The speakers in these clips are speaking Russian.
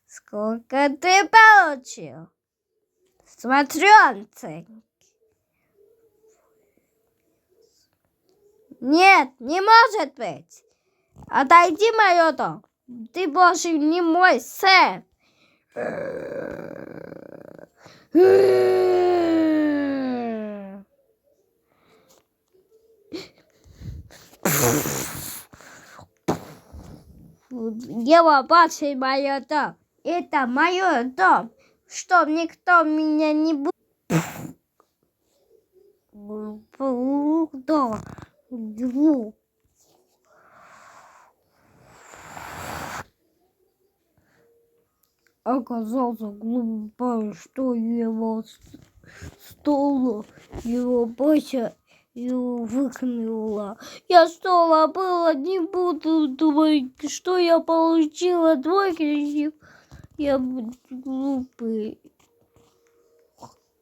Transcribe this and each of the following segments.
Сколько ты получил? Смотрю оценки. Нет, не может быть. Отойди, мое дом. Ты больше не мой сын. Его больше мое дом. Это мое дом. Что никто меня не будет. Оказался глупой, что его стула, его боча его выкинула. Я что было, не буду думать, что я получила двойки. Я глупый.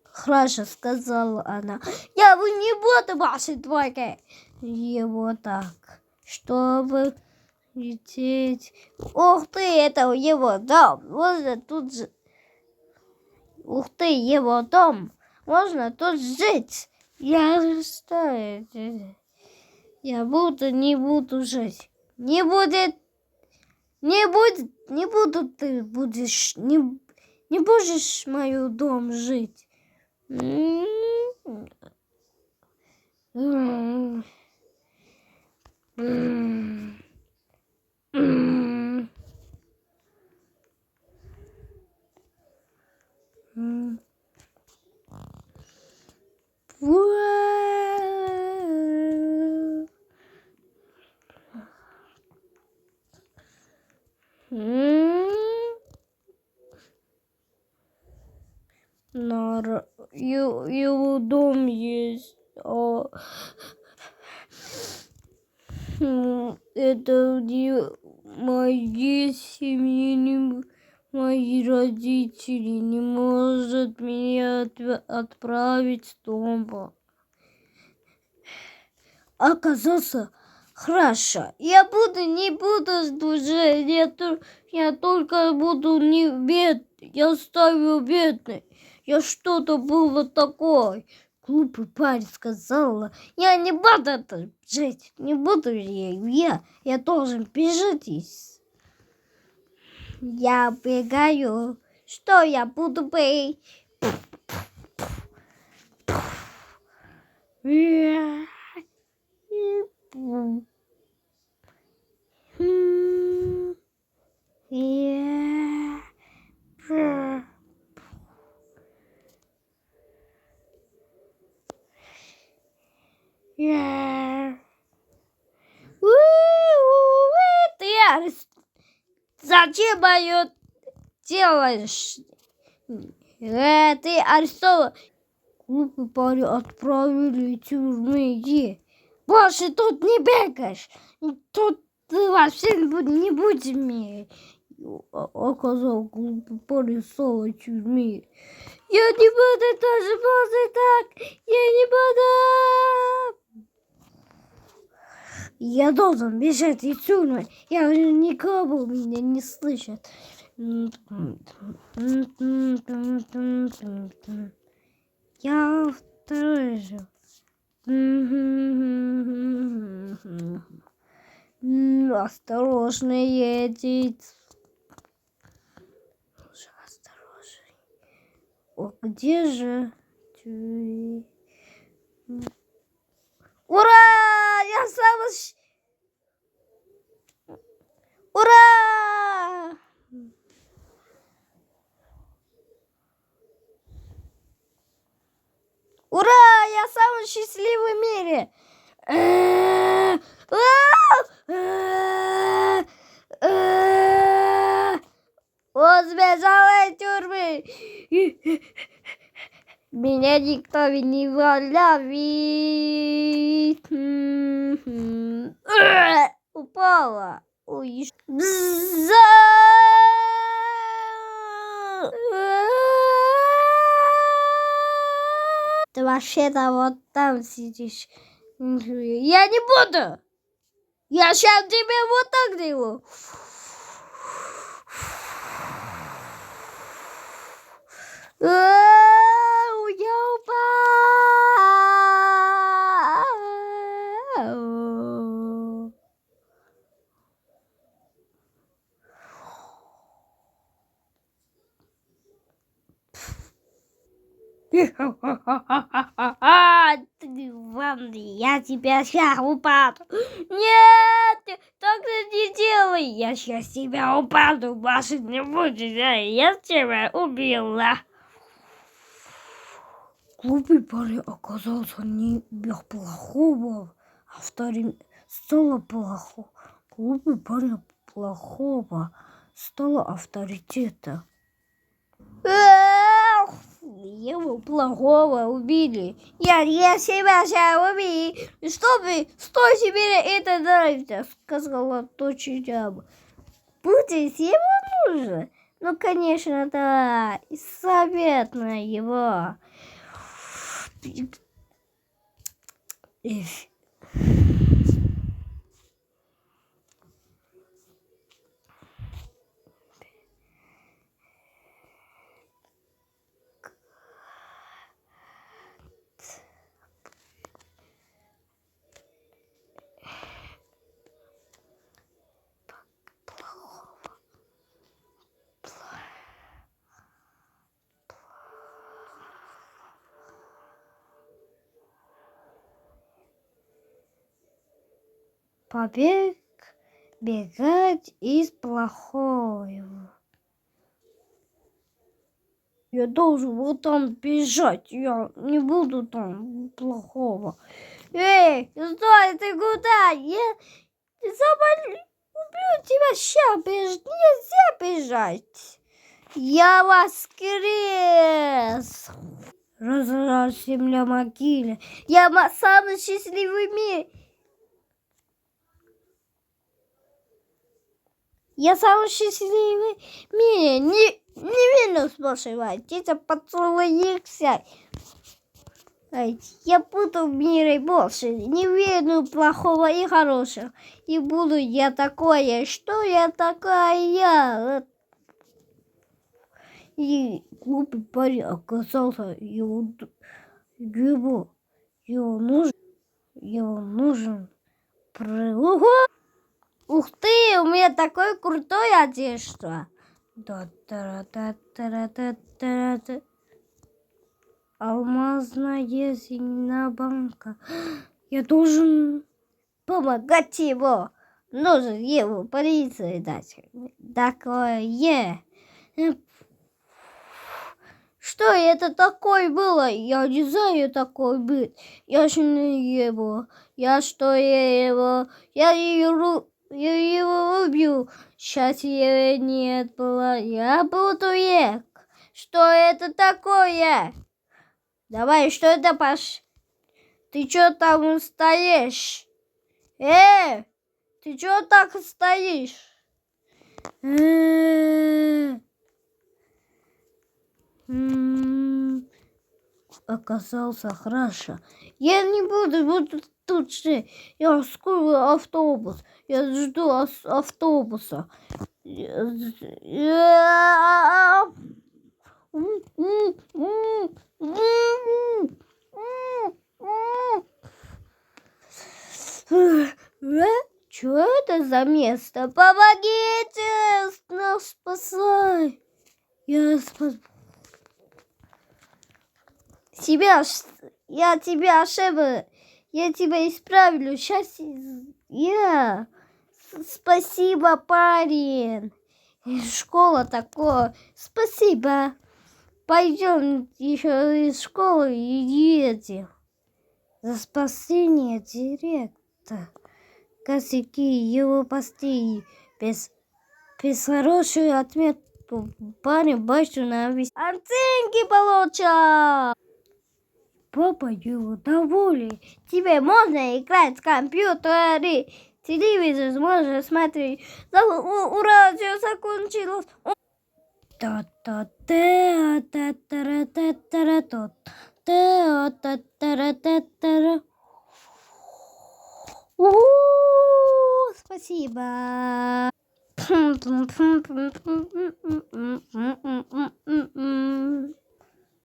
Хорошо, сказала она. Я не буду вашей двойкой. Его так, чтобы лететь. Ух ты, это его дом. Можно тут же. Ух ты, его дом. Можно тут жить. Я что? Я не буду жить. Не буду ты будешь, не будешь в мою дом жить. Его дом есть. Это не моей семьи, мои родители не могут меня отправить дома. Оказался хорошо. Я не буду служить. Я только буду не бедный. Я стану бедный. Я что-то было такое. Глупый парень сказала. Я не буду это жить. Не буду я. Я должен бежать. Я бегаю. Что я буду бить? Ты зачем мое делаешь? Ты арестован. Глупый парень отправили в тюрьму. Больше тут не бегаешь. Тут ты вообще не будешь иметь. Оказал глупый парень снова в тюрьме. Я не буду тоже больше так. Я не буду. Я должен бежать из тюрьмы. Я уже никого меня не слышит. Я второй же. Осторожно едет. Осторожно. О, где же? Ура! Я самый... Ура! Ура! Я самый счастливый в мире! Он сбежал из тюрьмы! Меня никто не ловит. Упала. Ой. Ты вообще-то вот там сидишь. Я не буду. Я сейчас тебе вот так делаю. Я тебя сейчас упаду. Нет, ты так не делай. Я сейчас тебя упаду. Больше не будет. Я тебя убила. Глупый парень оказался не плохого, а вторым стало плохо. Глупый парень плохого стало авторитета. Его плохого убили. Я себя сейчас убил. Что тебе это нравится? Сказала дочеря. Будет ему нужно? Ну, конечно, да. И совет на его. Побег бегать из плохого. Я должен вот там бежать. Я не буду там плохого. Эй, стой, ты куда? Я убью тебя сейчас. Нельзя бежать. Я воскрес. Разраж земля могиле. Я самый счастливый мир. Я самый счастливый в мире. Невинно спрашивайте. Это поцелуйся. Я буду в мире больше. Не верю плохого и хорошего. И буду я такое. Что я такая? И глупый парень оказался его нужен. Ух ты, у меня такое крутое одежда. Да-да-да-да-да-да-да. Алмазная зеленая банка. Я должен помогать его. Нужно его полиции дать. Такое. Что это такое было? Я не знаю, такое быть. Я же не его. Я его убью. Сейчас его нет было. Я буду ек. Что это такое? Давай, что это Ты что там стоишь? Ты что так стоишь? Оказался хорошо. Я не буду тут же. Я скоро автобус. Я жду автобуса. Что это за место? Помогите! Нас спасай! Я тебя ошибла. Я тебя исправлю. Сейчас я. Спасибо, парень. Школа такое. Спасибо. Пойдем еще из школы и едем. За спасение директора. Косяки его постели. Без хорошей отметку. Парень больше на весь. Оценки получал. Папа его доволен. Тебе можно играть в компьютеры. Телевизор можно смотреть. Ура, все закончилось. Спасибо.